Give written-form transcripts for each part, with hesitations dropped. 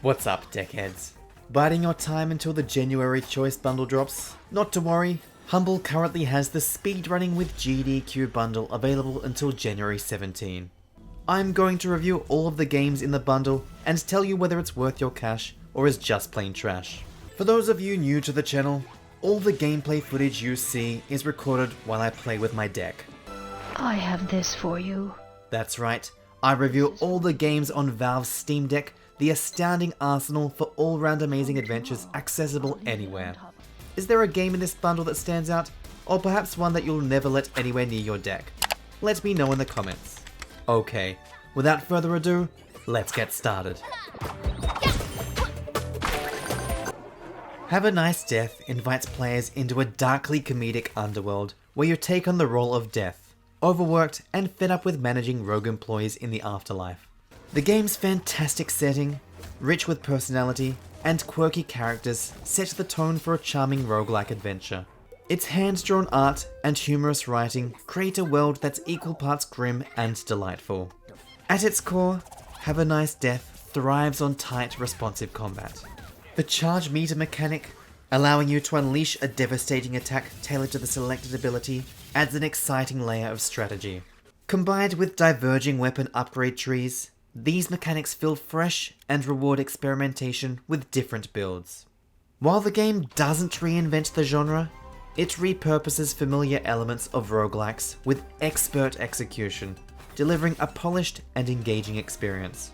What's up, deckheads? Biding your time until the January choice bundle drops? Not to worry, Humble currently has the Speedrunning with GDQ Bundle available until January 17. I'm going to review all of the games in the bundle and tell you whether it's worth your cash or is just plain trash. For those of you new to the channel, all the gameplay footage you see is recorded while I play with my deck. I have this for you. That's right, I review all the games on Valve's Steam Deck, the astounding arsenal for all-round amazing adventures accessible anywhere. Is there a game in this bundle that stands out? Or perhaps one that you'll never let anywhere near your deck? Let me know in the comments. Okay, without further ado, let's get started. Have a Nice Death invites players into a darkly comedic underworld where you take on the role of Death, overworked and fed up with managing rogue employees in the afterlife. The game's fantastic setting, rich with personality, and quirky characters set the tone for a charming roguelike adventure. Its hand-drawn art and humorous writing create a world that's equal parts grim and delightful. At its core, Have a Nice Death thrives on tight, responsive combat. The charge meter mechanic, allowing you to unleash a devastating attack tailored to the selected ability, adds an exciting layer of strategy. Combined with diverging weapon upgrade trees, these mechanics feel fresh and reward experimentation with different builds. While the game doesn't reinvent the genre, it repurposes familiar elements of roguelikes with expert execution, delivering a polished and engaging experience.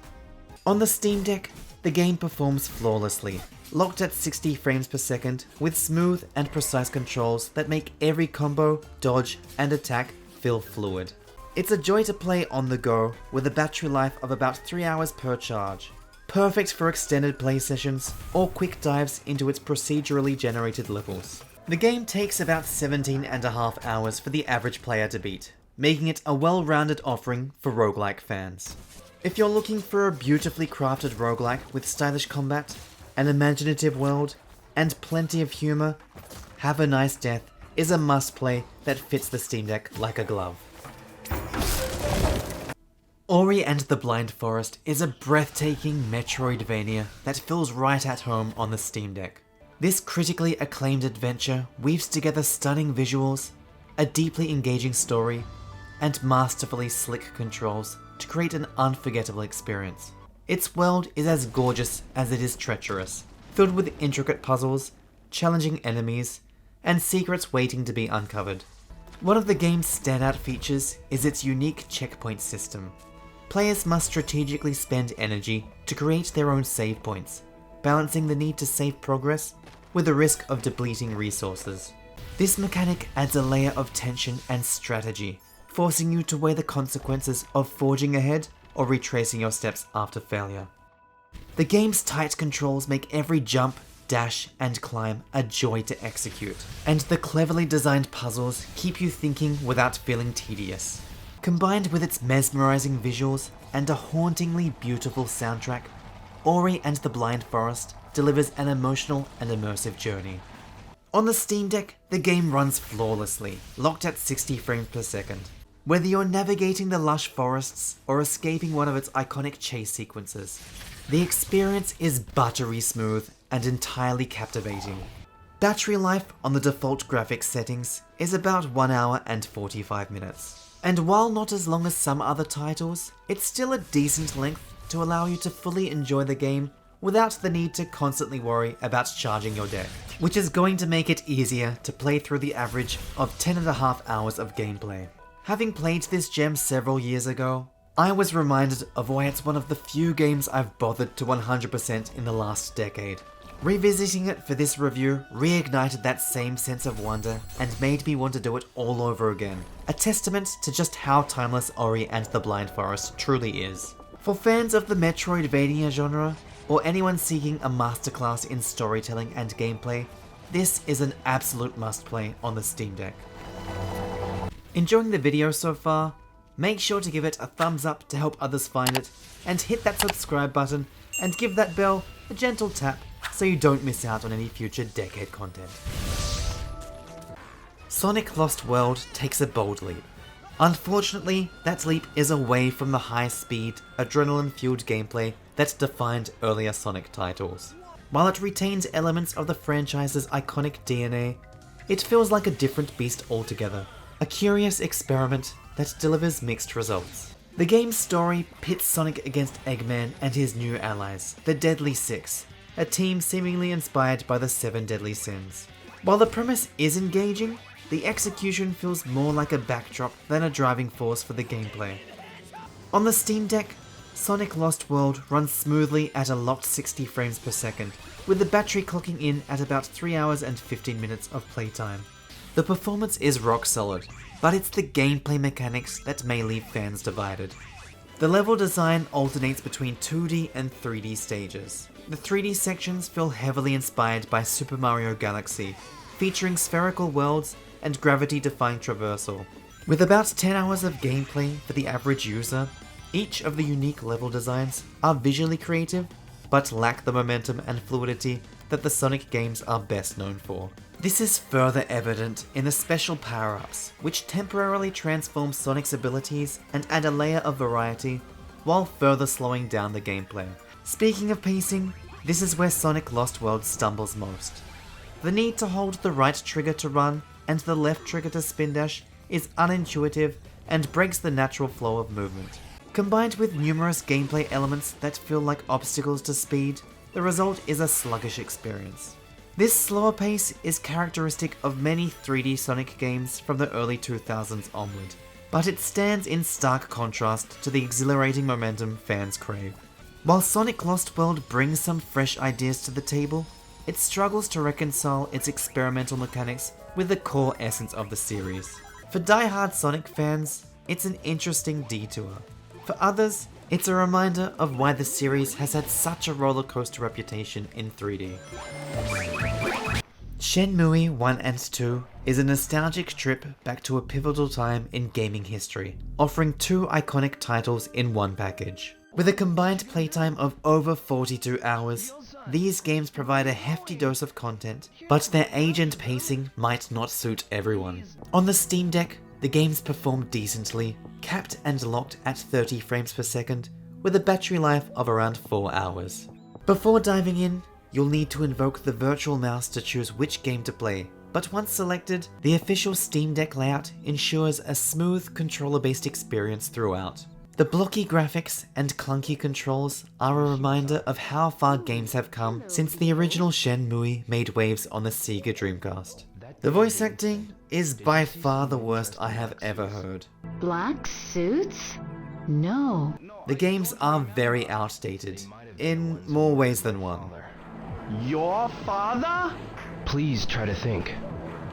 On the Steam Deck, the game performs flawlessly, locked at 60 frames per second with smooth and precise controls that make every combo, dodge, and attack feel fluid. It's a joy to play on the go with a battery life of about 3 hours per charge. Perfect for extended play sessions or quick dives into its procedurally generated levels. The game takes about 17.5 hours for the average player to beat, making it a well-rounded offering for roguelike fans. If you're looking for a beautifully crafted roguelike with stylish combat, an imaginative world, and plenty of humor, Have a Nice Death is a must-play that fits the Steam Deck like a glove. Ori and the Blind Forest is a breathtaking Metroidvania that feels right at home on the Steam Deck. This critically acclaimed adventure weaves together stunning visuals, a deeply engaging story, and masterfully slick controls to create an unforgettable experience. Its world is as gorgeous as it is treacherous, filled with intricate puzzles, challenging enemies, and secrets waiting to be uncovered. One of the game's standout features is its unique checkpoint system. Players must strategically spend energy to create their own save points, balancing the need to save progress with the risk of depleting resources. This mechanic adds a layer of tension and strategy, forcing you to weigh the consequences of forging ahead or retracing your steps after failure. The game's tight controls make every jump, dash, and climb a joy to execute, and the cleverly designed puzzles keep you thinking without feeling tedious. Combined with its mesmerizing visuals and a hauntingly beautiful soundtrack, Ori and the Blind Forest delivers an emotional and immersive journey. On the Steam Deck, the game runs flawlessly, locked at 60 frames per second. Whether you're navigating the lush forests or escaping one of its iconic chase sequences, the experience is buttery smooth and entirely captivating. Battery life on the default graphics settings is about 1 hour and 45 minutes. And while not as long as some other titles, it's still a decent length to allow you to fully enjoy the game without the need to constantly worry about charging your deck, which is going to make it easier to play through the average of 10.5 hours of gameplay. Having played this gem several years ago, I was reminded of why it's one of the few games I've bothered to 100% in the last decade. Revisiting it for this review reignited that same sense of wonder and made me want to do it all over again, a testament to just how timeless Ori and the Blind Forest truly is. For fans of the Metroidvania genre, or anyone seeking a masterclass in storytelling and gameplay, this is an absolute must-play on the Steam Deck. Enjoying the video so far? Make sure to give it a thumbs up to help others find it, and hit that subscribe button, and give that bell a gentle tap so you don't miss out on any future Deckhead content. Sonic Lost World takes a bold leap. Unfortunately, that leap is away from the high-speed, adrenaline-fueled gameplay that defined earlier Sonic titles. While it retains elements of the franchise's iconic DNA, it feels like a different beast altogether, a curious experiment that delivers mixed results. The game's story pits Sonic against Eggman and his new allies, the Deadly Six, a team seemingly inspired by the 7 deadly sins. While the premise is engaging, the execution feels more like a backdrop than a driving force for the gameplay. On the Steam Deck, Sonic Lost World runs smoothly at a locked 60 frames per second, with the battery clocking in at about 3 hours and 15 minutes of playtime. The performance is rock solid, but it's the gameplay mechanics that may leave fans divided. The level design alternates between 2D and 3D stages. The 3D sections feel heavily inspired by Super Mario Galaxy, featuring spherical worlds and gravity-defying traversal. With about 10 hours of gameplay for the average user, each of the unique level designs are visually creative, but lack the momentum and fluidity that the Sonic games are best known for. This is further evident in the special power-ups, which temporarily transform Sonic's abilities and add a layer of variety, while further slowing down the gameplay. Speaking of pacing, this is where Sonic Lost World stumbles most. The need to hold the right trigger to run and the left trigger to spin dash is unintuitive and breaks the natural flow of movement. Combined with numerous gameplay elements that feel like obstacles to speed, the result is a sluggish experience. This slower pace is characteristic of many 3D Sonic games from the early 2000s onward, but it stands in stark contrast to the exhilarating momentum fans crave. While Sonic Lost World brings some fresh ideas to the table, it struggles to reconcile its experimental mechanics with the core essence of the series. For die-hard Sonic fans, it's an interesting detour. For others, it's a reminder of why the series has had such a rollercoaster reputation in 3D. Shenmue 1 and 2 is a nostalgic trip back to a pivotal time in gaming history, offering 2 iconic titles in one package. With a combined playtime of over 42 hours, these games provide a hefty dose of content, but their age and pacing might not suit everyone. On the Steam Deck, the games perform decently, capped and locked at 30 frames per second, with a battery life of around 4 hours. Before diving in, you'll need to invoke the virtual mouse to choose which game to play, but once selected, the official Steam Deck layout ensures a smooth, controller-based experience throughout. The blocky graphics and clunky controls are a reminder of how far games have come since the original Shenmue made waves on the Sega Dreamcast. The voice acting is by far the worst I have ever heard. Black suits? No. The games are very outdated, in more ways than one. Your father? Please try to think.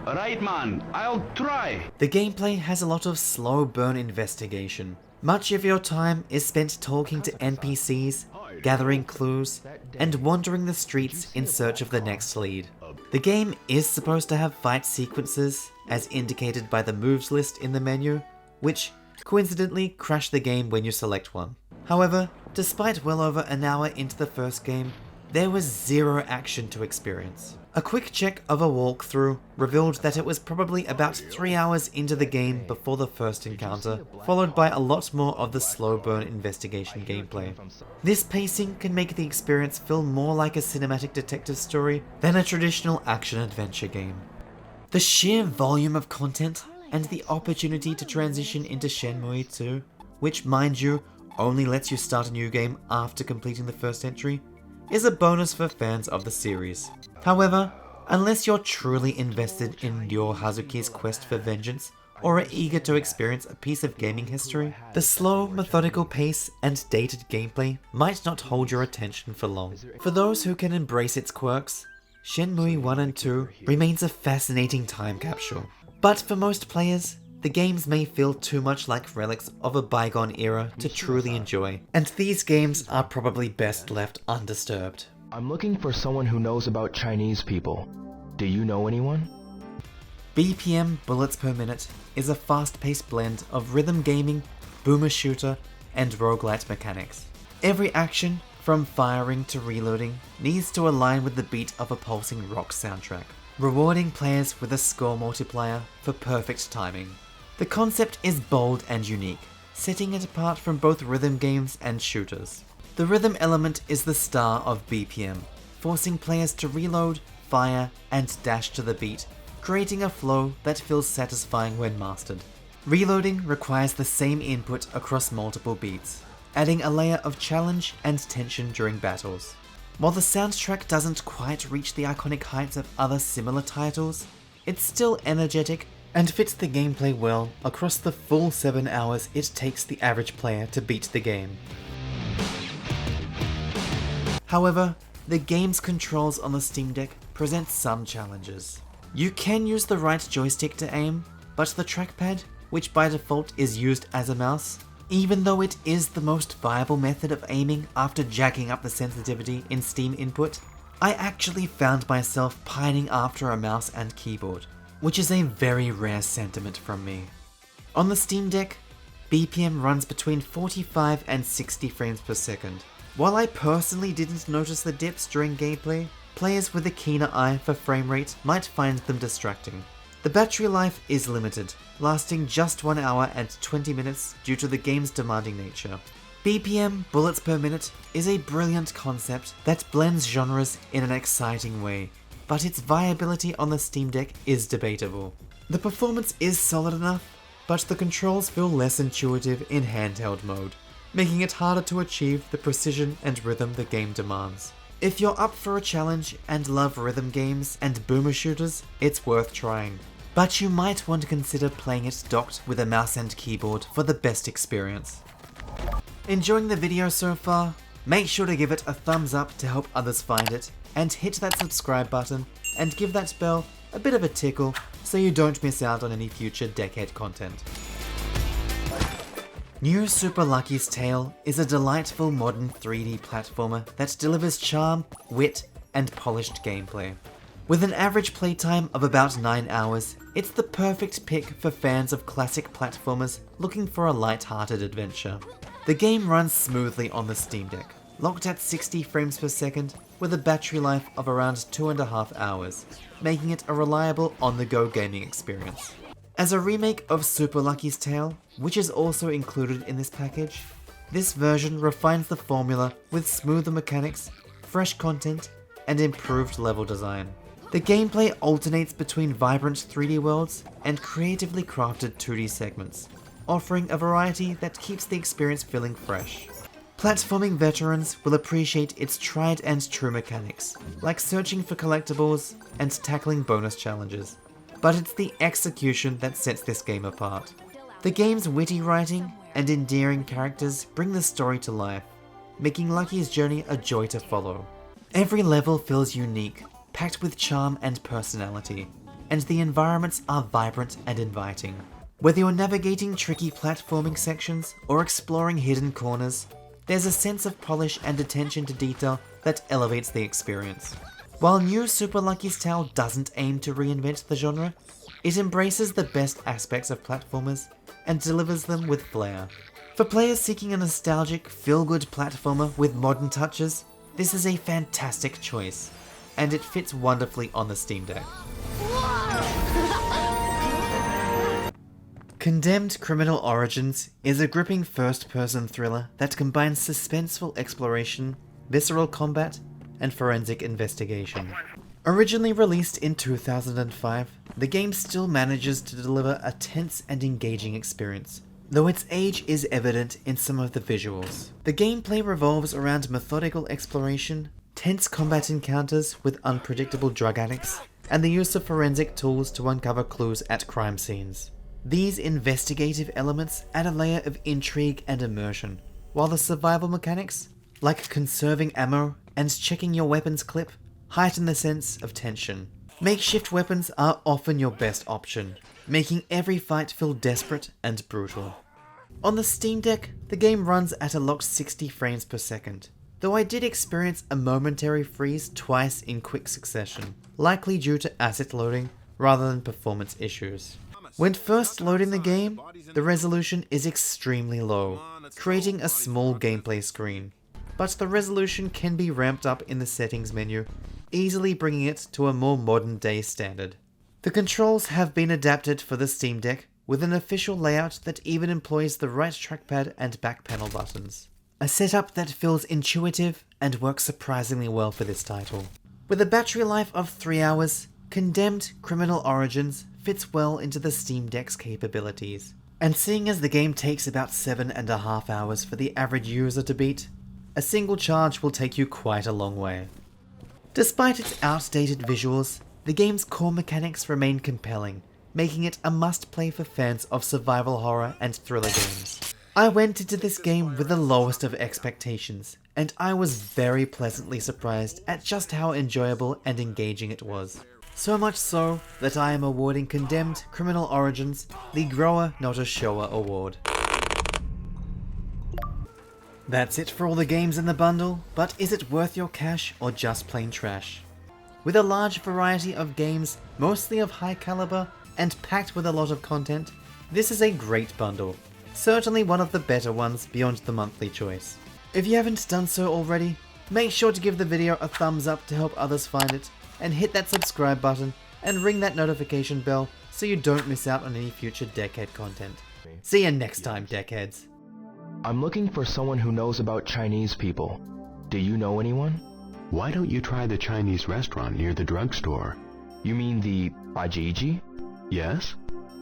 Right, man, I'll try. The gameplay has a lot of slow burn investigation. Much of your time is spent talking to NPCs, gathering clues, and wandering the streets in search of the next lead. The game is supposed to have fight sequences, as indicated by the moves list in the menu, which coincidentally crash the game when you select one. However, despite well over an hour into the first game, there was zero action to experience. A quick check of a walkthrough revealed that it was probably about 3 hours into the game before the first encounter, followed by a lot more of the slow burn investigation gameplay. This pacing can make the experience feel more like a cinematic detective story than a traditional action-adventure game. The sheer volume of content and the opportunity to transition into Shenmue 2, which, mind you, only lets you start a new game after completing the first entry, is a bonus for fans of the series. However, unless you're truly invested in Ryo Hazuki's quest for vengeance or are eager to experience a piece of gaming history, the slow, methodical pace and dated gameplay might not hold your attention for long. For those who can embrace its quirks, Shenmue 1 and 2 remains a fascinating time capsule. But for most players, the games may feel too much like relics of a bygone era to truly enjoy, and these games are probably best left undisturbed. I'm looking for someone who knows about Chinese people. Do you know anyone? BPM Bullets Per Minute is a fast-paced blend of rhythm gaming, boomer shooter, and roguelite mechanics. Every action, from firing to reloading, needs to align with the beat of a pulsing rock soundtrack, rewarding players with a score multiplier for perfect timing. The concept is bold and unique, setting it apart from both rhythm games and shooters. The rhythm element is the star of BPM, forcing players to reload, fire, and dash to the beat, creating a flow that feels satisfying when mastered. Reloading requires the same input across multiple beats, adding a layer of challenge and tension during battles. While the soundtrack doesn't quite reach the iconic heights of other similar titles, it's still energetic and fits the gameplay well across the full 7 hours it takes the average player to beat the game. However, the game's controls on the Steam Deck present some challenges. You can use the right joystick to aim, but the trackpad, which by default is used as a mouse, even though it is the most viable method of aiming after jacking up the sensitivity in Steam input, I actually found myself pining after a mouse and keyboard, which is a very rare sentiment from me. On the Steam Deck, BPM runs between 45 and 60 frames per second. While I personally didn't notice the dips during gameplay, players with a keener eye for frame rate might find them distracting. The battery life is limited, lasting just 1 hour and 20 minutes due to the game's demanding nature. BPM, bullets per minute, is a brilliant concept that blends genres in an exciting way, but its viability on the Steam Deck is debatable. The performance is solid enough, but the controls feel less intuitive in handheld mode, making it harder to achieve the precision and rhythm the game demands. If you're up for a challenge and love rhythm games and boomer shooters, it's worth trying. But you might want to consider playing it docked with a mouse and keyboard for the best experience. Enjoying the video so far? Make sure to give it a thumbs up to help others find it, and hit that subscribe button and give that bell a bit of a tickle so you don't miss out on any future Deckhead content. New Super Lucky's Tale is a delightful modern 3D platformer that delivers charm, wit, and polished gameplay. With an average playtime of about 9 hours, it's the perfect pick for fans of classic platformers looking for a light-hearted adventure. The game runs smoothly on the Steam Deck, locked at 60 frames per second with a battery life of around 2.5 hours, making it a reliable on-the-go gaming experience. As a remake of Super Lucky's Tale, which is also included in this package, this version refines the formula with smoother mechanics, fresh content, and improved level design. The gameplay alternates between vibrant 3D worlds and creatively crafted 2D segments, offering a variety that keeps the experience feeling fresh. Platforming veterans will appreciate its tried and true mechanics, like searching for collectibles and tackling bonus challenges. But it's the execution that sets this game apart. The game's witty writing and endearing characters bring the story to life, making Lucky's journey a joy to follow. Every level feels unique, packed with charm and personality, and the environments are vibrant and inviting. Whether you're navigating tricky platforming sections or exploring hidden corners, there's a sense of polish and attention to detail that elevates the experience. While New Super Lucky's Tale doesn't aim to reinvent the genre, it embraces the best aspects of platformers and delivers them with flair. For players seeking a nostalgic, feel-good platformer with modern touches, this is a fantastic choice, and it fits wonderfully on the Steam Deck. Condemned Criminal Origins is a gripping first-person thriller that combines suspenseful exploration, visceral combat, and forensic investigation. Originally released in 2005, the game still manages to deliver a tense and engaging experience, though its age is evident in some of the visuals. The gameplay revolves around methodical exploration, tense combat encounters with unpredictable drug addicts, and the use of forensic tools to uncover clues at crime scenes. These investigative elements add a layer of intrigue and immersion, while the survival mechanics, like conserving ammo and checking your weapon's clip, heighten the sense of tension. Makeshift weapons are often your best option, making every fight feel desperate and brutal. On the Steam Deck, the game runs at a locked 60 frames per second, though I did experience a momentary freeze twice in quick succession, likely due to asset loading rather than performance issues. When first loading the game, the resolution is extremely low, creating a small gameplay screen, but the resolution can be ramped up in the settings menu, easily bringing it to a more modern day standard. The controls have been adapted for the Steam Deck with an official layout that even employs the right trackpad and back panel buttons. A setup that feels intuitive and works surprisingly well for this title. With a battery life of 3 hours, Condemned Criminal Origins fits well into the Steam Deck's capabilities. And seeing as the game takes about 7.5 hours for the average user to beat, a single charge will take you quite a long way. Despite its outdated visuals, the game's core mechanics remain compelling, making it a must-play for fans of survival horror and thriller games. I went into this game with the lowest of expectations, and I was very pleasantly surprised at just how enjoyable and engaging it was. So much so that I am awarding Condemned Criminal Origins the Grower Not a Shower award. That's it for all the games in the bundle, but is it worth your cash or just plain trash? With a large variety of games, mostly of high caliber, and packed with a lot of content, this is a great bundle. Certainly one of the better ones beyond the monthly choice. If you haven't done so already, make sure to give the video a thumbs up to help others find it, and hit that subscribe button, and ring that notification bell so you don't miss out on any future Deckhead content. See you next time, Deckheads. I'm looking for someone who knows about Chinese people. Do you know anyone? Why don't you try the Chinese restaurant near the drugstore? You mean the Bajiji? Yes?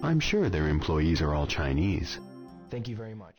I'm sure their employees are all Chinese. Thank you very much.